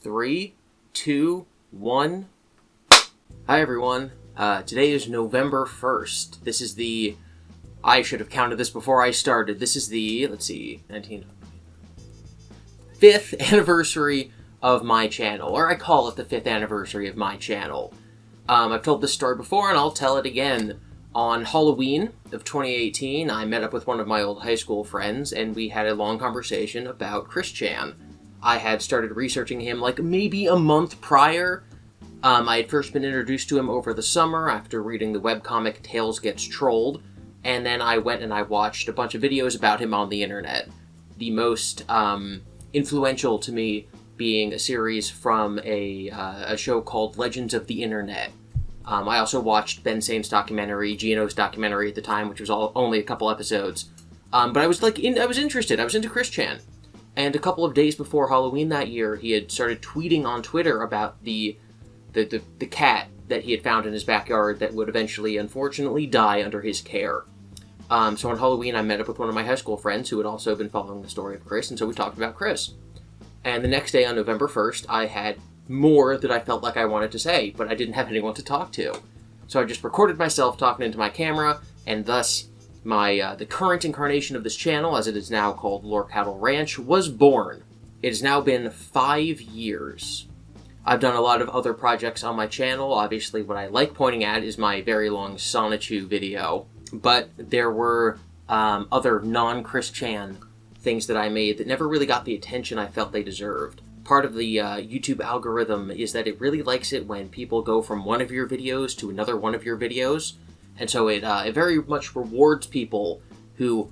3, 2, 1. Hi everyone. Today is November 1st. This is the... I should have counted this before I started. This is the, 5th anniversary of my channel. Or I call it the 5th anniversary of my channel. I've told this story before and I'll tell it again. On Halloween of 2018, I met up with one of my old high school friends and we had a long conversation about Chris Chan. I had started researching him like maybe a month prior. I had first been introduced to him over the summer after reading the webcomic Tales Gets Trolled, and then I went and I watched a bunch of videos about him on the internet. The most influential to me being a series from a show called Legends of the Internet. I also watched Ben Sain's documentary, Gino's documentary at the time, which was only a couple episodes. But I was interested. I was into Chris Chan. And a couple of days before Halloween that year, he had started tweeting on Twitter about the cat that he had found in his backyard that would eventually, unfortunately, die under his care. So on Halloween, I met up with one of my high school friends who had also been following the story of Chris, and so we talked about Chris. And the next day, on November 1st, I had more that I felt like I wanted to say, but I didn't have anyone to talk to. So I just recorded myself talking into my camera, and thus the current incarnation of this channel, as it is now called Lore Cattle Ranch, was born. It has now been 5 years. I've done a lot of other projects on my channel. Obviously, what I like pointing at is my very long Sonichu video, but there were other non-Chris Chan things that I made that never really got the attention I felt they deserved. Part of the YouTube algorithm is that it really likes it when people go from one of your videos to another one of your videos, and so it very much rewards people who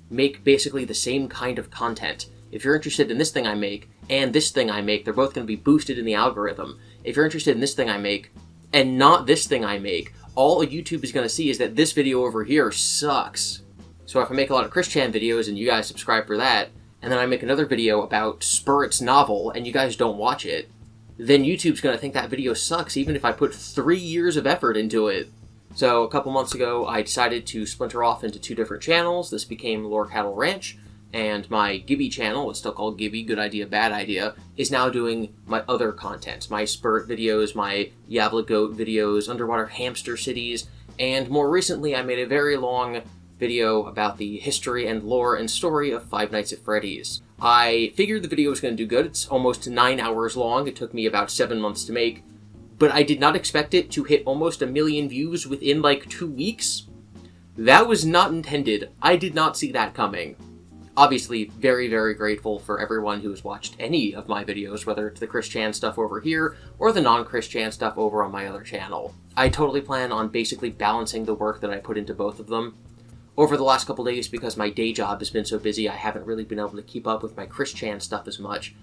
make basically the same kind of content. If you're interested in this thing I make, and this thing I make, they're both going to be boosted in the algorithm. If you're interested in this thing I make, and not this thing I make, all YouTube is going to see is that this video over here sucks. So if I make a lot of Chris Chan videos and you guys subscribe for that, and then I make another video about Spurt's novel and you guys don't watch it, then YouTube's going to think that video sucks even if I put 3 years of effort into it. So a couple months ago, I decided to splinter off into 2 different channels. This became Lore Cattle Ranch, and my Gibby channel, it's still called Gibby, Good Idea, Bad Idea, is now doing my other content. My Spurt videos, my Yabla Goat videos, Underwater Hamster Cities, and more recently I made a very long video about the history and lore and story of Five Nights at Freddy's. I figured the video was going to do good. It's almost 9 hours long. It took me about 7 months to make, but I did not expect it to hit almost 1 million views within like 2 weeks. That was not intended. I did not see that coming. Obviously, very, very grateful for everyone who has watched any of my videos, whether it's the Chris Chan stuff over here or the non-Chris Chan stuff over on my other channel. I totally plan on basically balancing the work that I put into both of them. Over the last couple days, because my day job has been so busy, I haven't really been able to keep up with my Chris Chan stuff as much.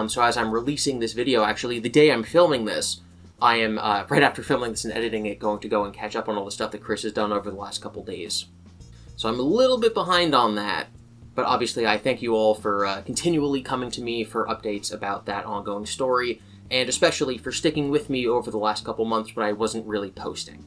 So as I'm releasing this video, actually, the day I'm filming this, I am, right after filming this and editing it, going to go and catch up on all the stuff that Chris has done over the last couple days. So I'm a little bit behind on that, but obviously I thank you all for continually coming to me for updates about that ongoing story, and especially for sticking with me over the last couple months when I wasn't really posting.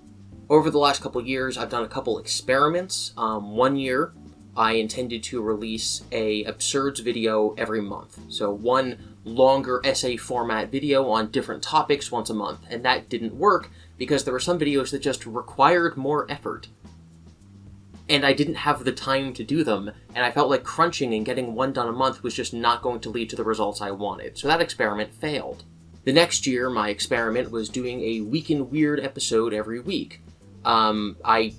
Over the last couple years, I've done a couple experiments. 1 year, I intended to release a Absurds video every month. So one longer essay format video on different topics once a month. And that didn't work because there were some videos that just required more effort. And I didn't have the time to do them. And I felt like crunching and getting one done a month was just not going to lead to the results I wanted. So that experiment failed. The next year, my experiment was doing a Week in Weird episode every week. I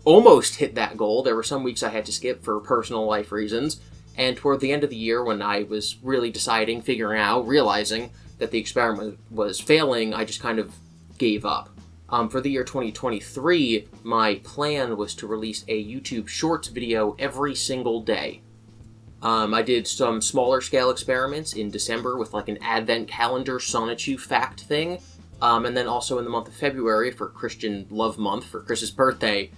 almost hit that goal. There were some weeks I had to skip for personal life reasons, and toward the end of the year when I was really figuring out, realizing that the experiment was failing, I just kind of gave up. For the year 2023, my plan was to release a YouTube Shorts video every single day. I did some smaller scale experiments in December with like an advent calendar Sonichu fact thing. And then also in the month of February, for Christian Love Month, for Chris's birthday,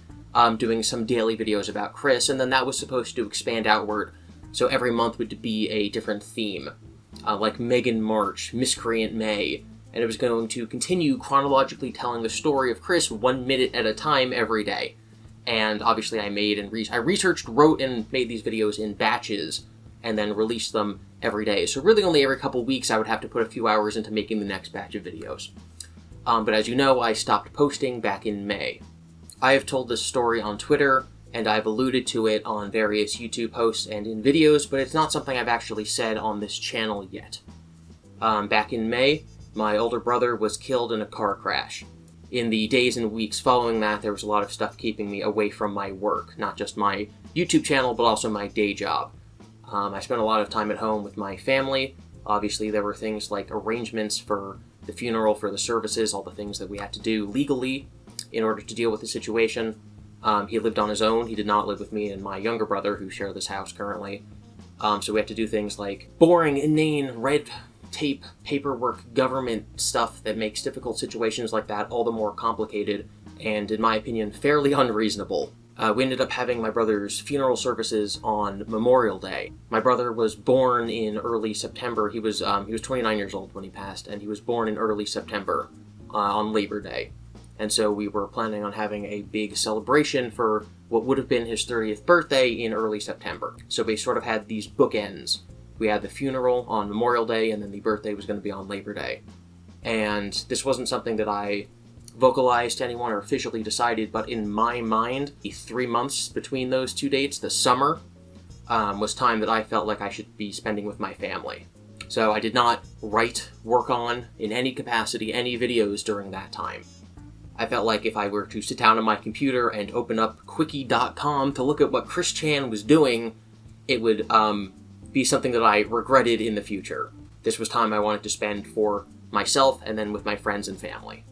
doing some daily videos about Chris, and then that was supposed to expand outward, so every month would be a different theme, like Megan March, Miscreant May, and it was going to continue chronologically telling the story of Chris 1 minute at a time every day. And obviously I researched, wrote, and made these videos in batches, and then release them every day. So really only every couple weeks I would have to put a few hours into making the next batch of videos. But as you know, I stopped posting back in May. I have told this story on Twitter, and I've alluded to it on various YouTube posts and in videos, but it's not something I've actually said on this channel yet. Back in May, my older brother was killed in a car crash. In the days and weeks following that, there was a lot of stuff keeping me away from my work, not just my YouTube channel, but also my day job. I spent a lot of time at home with my family. Obviously, there were things like arrangements for the funeral, for the services, all the things that we had to do legally in order to deal with the situation. He lived on his own. He did not live with me and my younger brother, who share this house currently. So we had to do things like boring, inane, red tape, paperwork, government stuff that makes difficult situations like that all the more complicated and, in my opinion, fairly unreasonable. We ended up having my brother's funeral services on Memorial Day. My brother was born in early September. He was 29 years old when he passed, and he was born in early September on Labor Day. And so we were planning on having a big celebration for what would have been his 30th birthday in early September. So we sort of had these bookends. We had the funeral on Memorial Day, and then the birthday was going to be on Labor Day. And this wasn't something that I vocalized to anyone or officially decided, but in my mind, the 3 months between those two dates, the summer, was time that I felt like I should be spending with my family. So I did not write, work on, in any capacity, any videos during that time. I felt like if I were to sit down on my computer and open up quickie.com to look at what Chris Chan was doing, it would be something that I regretted in the future. This was time I wanted to spend for myself and then with my friends and family.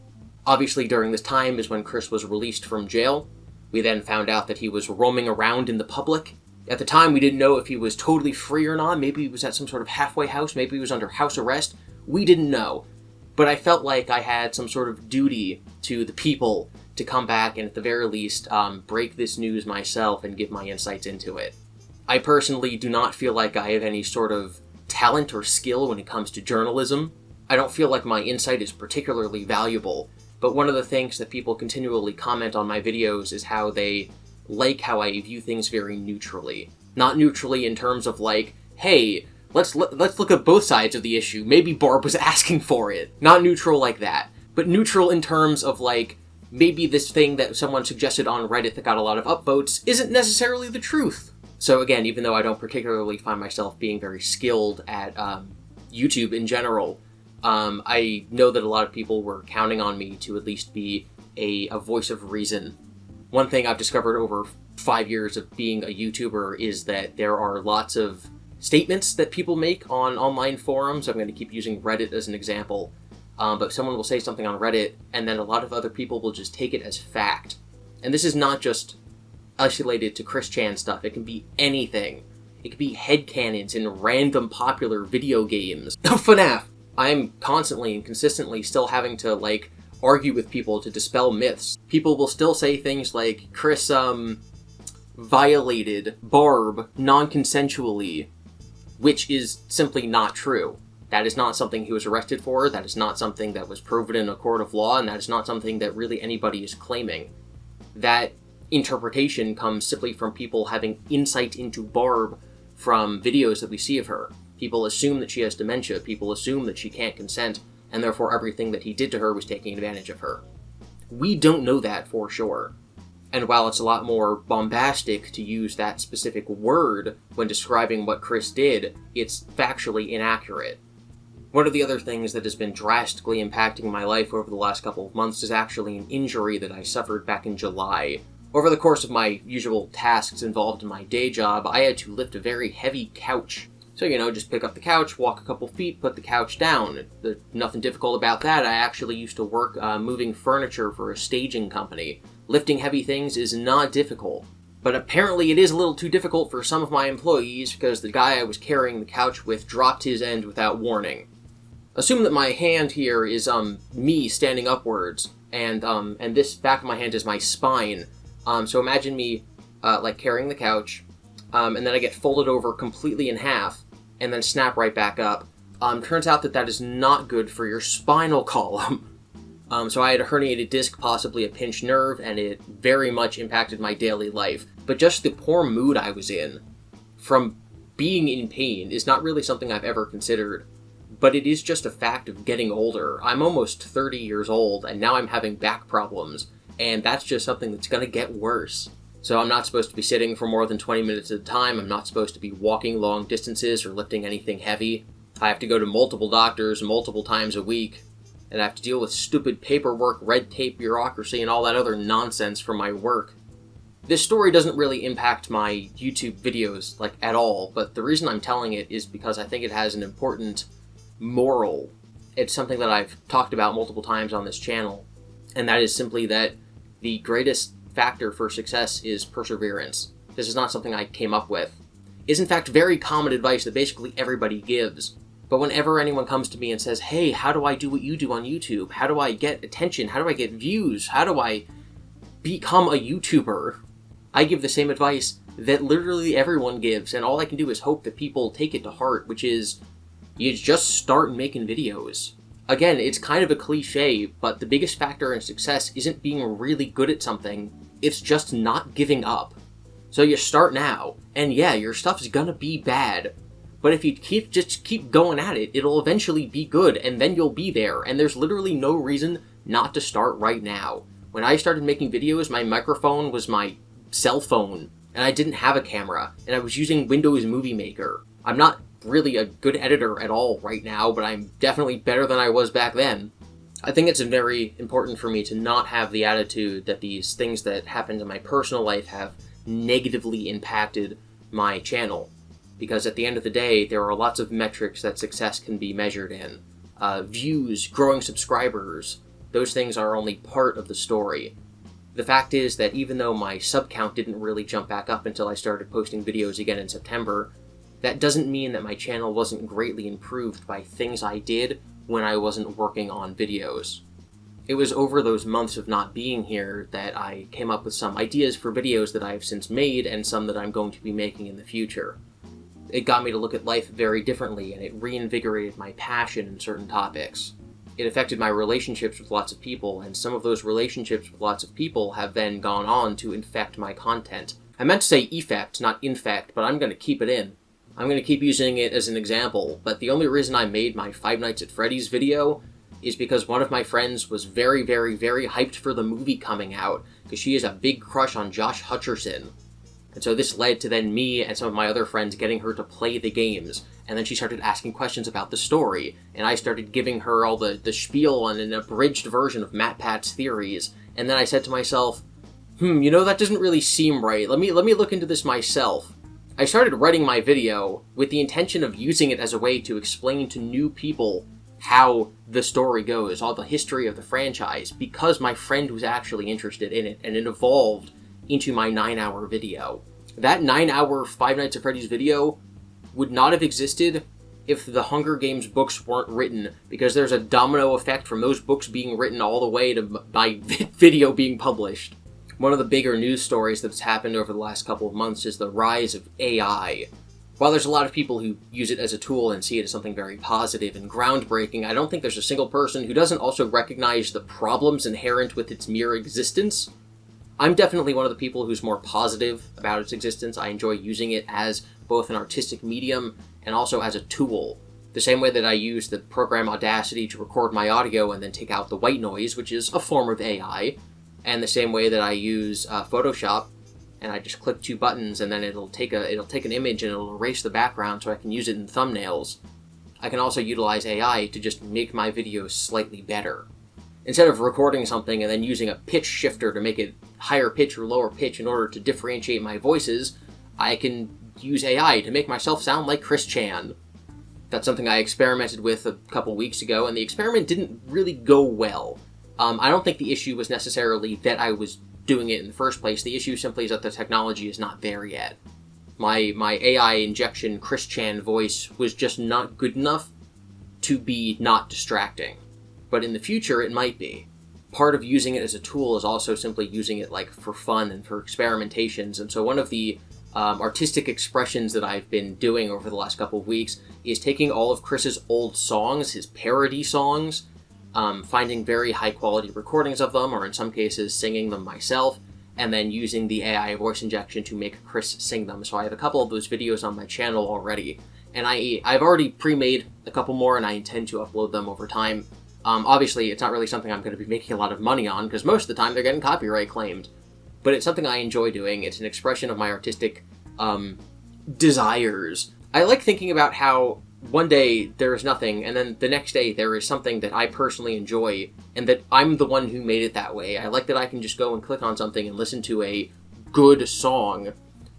Obviously, during this time is when Chris was released from jail. We then found out that he was roaming around in the public. At the time, we didn't know if he was totally free or not. Maybe he was at some sort of halfway house. Maybe he was under house arrest. We didn't know. But I felt like I had some sort of duty to the people to come back and, at the very least, break this news myself and give my insights into it. I personally do not feel like I have any sort of talent or skill when it comes to journalism. I don't feel like my insight is particularly valuable, but one of the things that people continually comment on my videos is how they like how I view things very neutrally. Not neutrally in terms of like, hey, let's look at both sides of the issue. Maybe Barb was asking for it. Not neutral like that. But neutral in terms of like, maybe this thing that someone suggested on Reddit that got a lot of upvotes isn't necessarily the truth. So again, even though I don't particularly find myself being very skilled at YouTube in general, I know that a lot of people were counting on me to at least be a voice of reason. One thing I've discovered over 5 years of being a YouTuber is that there are lots of statements that people make on online forums. I'm going to keep using Reddit as an example. But someone will say something on Reddit, and then a lot of other people will just take it as fact. And this is not just isolated to Chris Chan stuff. It can be anything. It could be headcanons in random popular video games. FNAF! I'm constantly and consistently still having to, like, argue with people to dispel myths. People will still say things like, Chris, violated Barb non-consensually, which is simply not true. That is not something he was arrested for, that is not something that was proven in a court of law, and that is not something that really anybody is claiming. That interpretation comes simply from people having insight into Barb from videos that we see of her. People assume that she has dementia, people assume that she can't consent, and therefore everything that he did to her was taking advantage of her. We don't know that for sure. And while it's a lot more bombastic to use that specific word when describing what Chris did, it's factually inaccurate. One of the other things that has been drastically impacting my life over the last couple of months is actually an injury that I suffered back in July. Over the course of my usual tasks involved in my day job, I had to lift a very heavy couch. So, just pick up the couch, walk a couple feet, put the couch down. There's nothing difficult about that. I actually used to work moving furniture for a staging company. Lifting heavy things is not difficult. But apparently it is a little too difficult for some of my employees because the guy I was carrying the couch with dropped his end without warning. Assume that my hand here is me standing upwards, and this back of my hand is my spine. So imagine me like carrying the couch, and then I get folded over completely in half, and then snap right back up. Turns out that is not good for your spinal column. So I had a herniated disc, possibly a pinched nerve, and it very much impacted my daily life. But just the poor mood I was in, from being in pain is not really something I've ever considered, but it is just a fact of getting older. I'm almost 30 years old, and now I'm having back problems, and that's just something that's going to get worse. So I'm not supposed to be sitting for more than 20 minutes at a time, I'm not supposed to be walking long distances or lifting anything heavy. I have to go to multiple doctors multiple times a week, and I have to deal with stupid paperwork, red tape, bureaucracy, and all that other nonsense for my work. This story doesn't really impact my YouTube videos, like, at all, but the reason I'm telling it is because I think it has an important moral. It's something that I've talked about multiple times on this channel, and that is simply that the greatest factor for success is perseverance. This is not something I came up with. It's in fact very common advice that basically everybody gives. But whenever anyone comes to me and says, hey, how do I do what you do on YouTube? How do I get attention? How do I get views? How do I become a YouTuber? I give the same advice that literally everyone gives, and all I can do is hope that people take it to heart, which is, you just start making videos. Again, it's kind of a cliche, but the biggest factor in success isn't being really good at something, it's just not giving up. So you start now, and yeah, your stuff's gonna be bad, but if you just keep going at it, it'll eventually be good, and then you'll be there, and there's literally no reason not to start right now. When I started making videos, my microphone was my cell phone, and I didn't have a camera, and I was using Windows Movie Maker. I'm not really a good editor at all right now, but I'm definitely better than I was back then. I think it's very important for me to not have the attitude that these things that happened in my personal life have negatively impacted my channel, because at the end of the day, there are lots of metrics that success can be measured in. Views, growing subscribers, those things are only part of the story. The fact is that even though my sub count didn't really jump back up until I started posting videos again in September, that doesn't mean that my channel wasn't greatly improved by things I did when I wasn't working on videos. It was over those months of not being here that I came up with some ideas for videos that I have since made and some that I'm going to be making in the future. It got me to look at life very differently, and it reinvigorated my passion in certain topics. It affected my relationships with lots of people, and some of those relationships with lots of people have then gone on to infect my content. I meant to say effect, not infect, but I'm going to keep it in. I'm going to keep using it as an example, but the only reason I made my Five Nights at Freddy's video is because one of my friends was very, very, very hyped for the movie coming out, because she has a big crush on Josh Hutcherson. And so this led to then me and some of my other friends getting her to play the games, and then she started asking questions about the story, and I started giving her all the spiel on an abridged version of MatPat's theories, and then I said to myself, that doesn't really seem right, let me look into this myself. I started writing my video with the intention of using it as a way to explain to new people how the story goes, all the history of the franchise, because my friend was actually interested in it, and it evolved into my 9-hour video. That 9-hour Five Nights at Freddy's video would not have existed if the Hunger Games books weren't written, because there's a domino effect from those books being written all the way to my video being published. One of the bigger news stories that's happened over the last couple of months is the rise of AI. While there's a lot of people who use it as a tool and see it as something very positive and groundbreaking, I don't think there's a single person who doesn't also recognize the problems inherent with its mere existence. I'm definitely one of the people who's more positive about its existence. I enjoy using it as both an artistic medium and also as a tool. The same way that I use the program Audacity to record my audio and then take out the white noise, which is a form of AI, and the same way that I use Photoshop, and I just click 2 buttons and then it'll take an image and it'll erase the background so I can use it in thumbnails. I can also utilize AI to just make my videos slightly better. Instead of recording something and then using a pitch shifter to make it higher pitch or lower pitch in order to differentiate my voices, I can use AI to make myself sound like Chris Chan. That's something I experimented with a couple weeks ago, and the experiment didn't really go well. I don't think the issue was necessarily that I was doing it in the first place. The issue simply is that the technology is not there yet. My AI injection Chris Chan voice was just not good enough to be not distracting. But in the future, it might be. Part of using it as a tool is also simply using it for fun and for experimentations, and so one of the artistic expressions that I've been doing over the last couple of weeks is taking all of Chris's old songs, his parody songs, finding very high quality recordings of them, or in some cases singing them myself, and then using the AI voice injection to make Chris sing them. So I have a couple of those videos on my channel already, and I've already pre-made a couple more, and I intend to upload them over time. Obviously, it's not really something I'm going to be making a lot of money on, because most of the time they're getting copyright claimed. But it's something I enjoy doing. It's an expression of my artistic desires. I like thinking about how one day there is nothing, and then the next day there is something that I personally enjoy, and that I'm the one who made it that way. I like that I can just go and click on something and listen to a good song.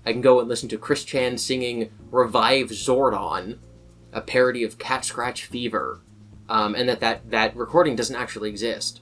I can go and listen to Chris Chan singing Revive Zordon, a parody of Cat Scratch Fever, and that recording doesn't actually exist.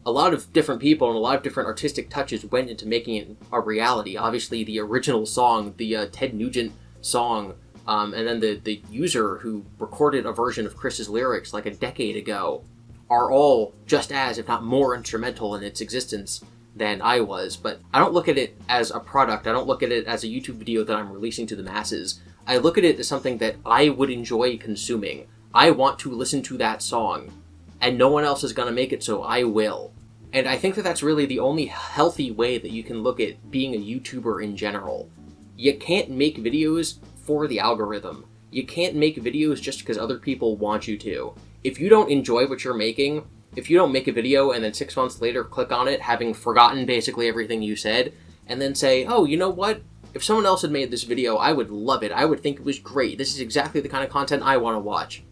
A lot of different people and a lot of different artistic touches went into making it a reality. Obviously, the original song, the Ted Nugent song, and then the user who recorded a version of Chris's lyrics like a decade ago, are all just as, if not more, instrumental in its existence than I was. But I don't look at it as a product. I don't look at it as a YouTube video that I'm releasing to the masses. I look at it as something that I would enjoy consuming. I want to listen to that song, and no one else is going to make it, so I will. And I think that that's really the only healthy way that you can look at being a YouTuber in general. You can't make videos for the algorithm. You can't make videos just because other people want you to. If you don't enjoy what you're making, if you don't make a video and then 6 months later click on it, having forgotten basically everything you said, and then say, oh, you know what? If someone else had made this video, I would love it. I would think it was great. This is exactly the kind of content I want to watch.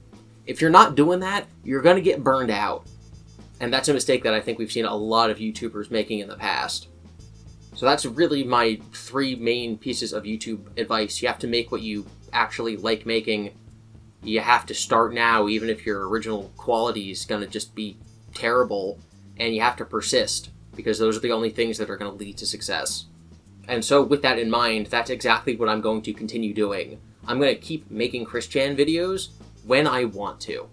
If you're not doing that, you're going to get burned out. And that's a mistake that I think we've seen a lot of YouTubers making in the past. So that's really my 3 main pieces of YouTube advice. You have to make what you actually like making. You have to start now, even if your original quality is going to just be terrible. And you have to persist, because those are the only things that are going to lead to success. And so with that in mind, that's exactly what I'm going to continue doing. I'm going to keep making Chris Chan videos when I want to.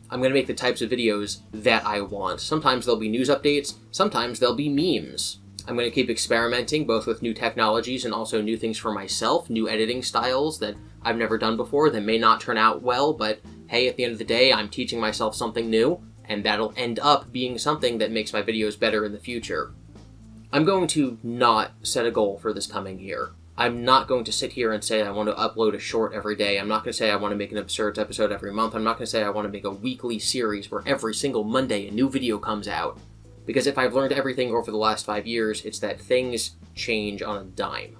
I'm going to make the types of videos that I want. Sometimes there'll be news updates, sometimes there'll be memes. I'm going to keep experimenting both with new technologies and also new things for myself, new editing styles that I've never done before that may not turn out well, but hey, at the end of the day, I'm teaching myself something new, and that'll end up being something that makes my videos better in the future. I'm going to not set a goal for this coming year. I'm not going to sit here and say I want to upload a short every day. I'm not going to say I want to make an absurd episode every month. I'm not going to say I want to make a weekly series where every single Monday a new video comes out. Because if I've learned everything over the last 5 years, it's that things change on a dime.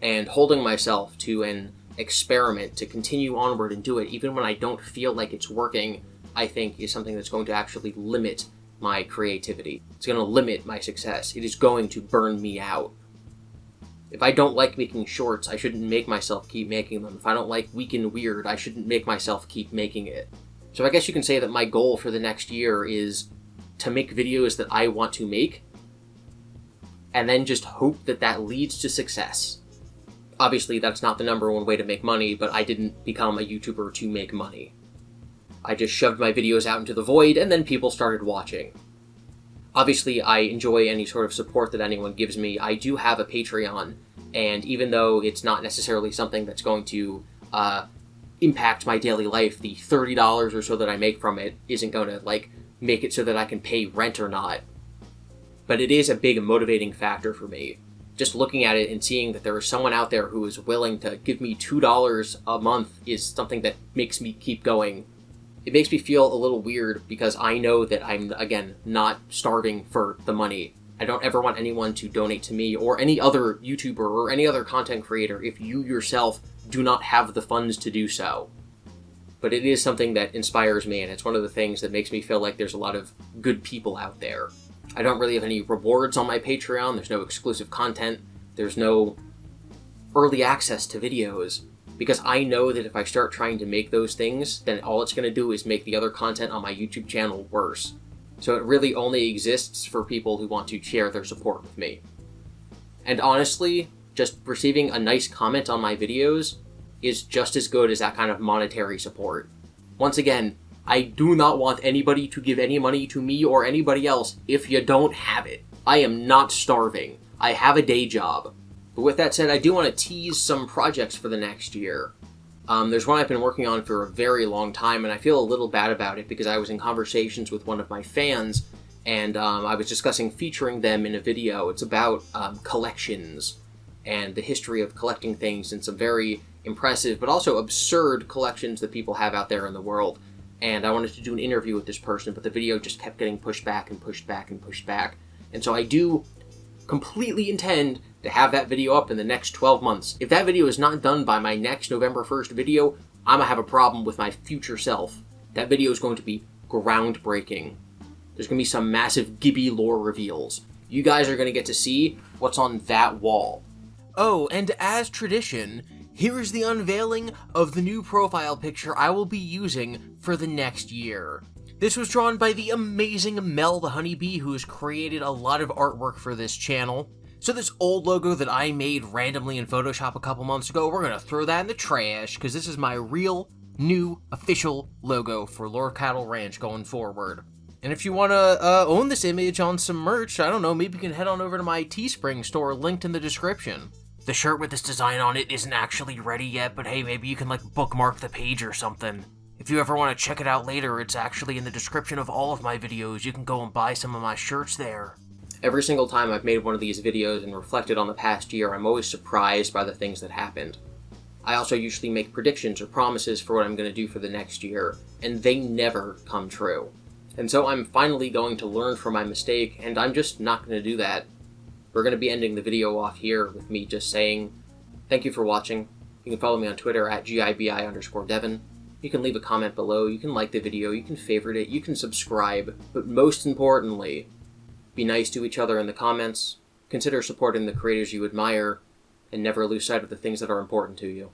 And holding myself to an experiment to continue onward and do it, even when I don't feel like it's working, I think is something that's going to actually limit my creativity. It's going to limit my success. It is going to burn me out. If I don't like making shorts, I shouldn't make myself keep making them. If I don't like Weak and Weird, I shouldn't make myself keep making it. So I guess you can say that my goal for the next year is to make videos that I want to make, and then just hope that that leads to success. Obviously, that's not the number one way to make money, but I didn't become a YouTuber to make money. I just shoved my videos out into the void, and then people started watching. Obviously, I enjoy any sort of support that anyone gives me. I do have a Patreon, and even though it's not necessarily something that's going to impact my daily life, the $30 or so that I make from it isn't going to, make it so that I can pay rent or not. But it is a big motivating factor for me. Just looking at it and seeing that there is someone out there who is willing to give me $2 a month is something that makes me keep going. It makes me feel a little weird because I know that I'm, again, not starving for the money. I don't ever want anyone to donate to me or any other YouTuber or any other content creator if you yourself do not have the funds to do so. But it is something that inspires me, and it's one of the things that makes me feel like there's a lot of good people out there. I don't really have any rewards on my Patreon. There's no exclusive content. There's no early access to videos. Because I know that if I start trying to make those things, then all it's going to do is make the other content on my YouTube channel worse. So it really only exists for people who want to share their support with me. And honestly, just receiving a nice comment on my videos is just as good as that kind of monetary support. Once again, I do not want anybody to give any money to me or anybody else if you don't have it. I am not starving. I have a day job. But with that said, I do want to tease some projects for the next year. There's one I've been working on for a very long time, and I feel a little bad about it because I was in conversations with one of my fans, and I was discussing featuring them in a video. It's about collections and the history of collecting things and some very impressive but also absurd collections that people have out there in the world. And I wanted to do an interview with this person, but the video just kept getting pushed back and pushed back and pushed back. And so I do completely intend to have that video up in the next 12 months. If that video is not done by my next November 1st video, I'm gonna have a problem with my future self. That video is going to be groundbreaking. There's gonna be some massive Ghibli lore reveals. You guys are gonna get to see what's on that wall. Oh, and as tradition, here is the unveiling of the new profile picture I will be using for the next year. This was drawn by the amazing Mel the Honeybee, who has created a lot of artwork for this channel. So this old logo that I made randomly in Photoshop a couple months ago, we're gonna throw that in the trash, because this is my real, new, official logo for Lord Cattle Ranch going forward. And if you want to own this image on some merch, I don't know, maybe you can head on over to my Teespring store, linked in the description. The shirt with this design on it isn't actually ready yet, but hey, maybe you can like bookmark the page or something. If you ever want to check it out later, it's actually in the description of all of my videos. You can go and buy some of my shirts there. Every single time I've made one of these videos and reflected on the past year, I'm always surprised by the things that happened. I also usually make predictions or promises for what I'm going to do for the next year, and they never come true. And so I'm finally going to learn from my mistake, and I'm just not going to do that. We're going to be ending the video off here with me just saying, thank you for watching. You can follow me on Twitter at GIBI_Devin. You can leave a comment below, you can like the video, you can favorite it, you can subscribe, but most importantly, be nice to each other in the comments, consider supporting the creators you admire, and never lose sight of the things that are important to you.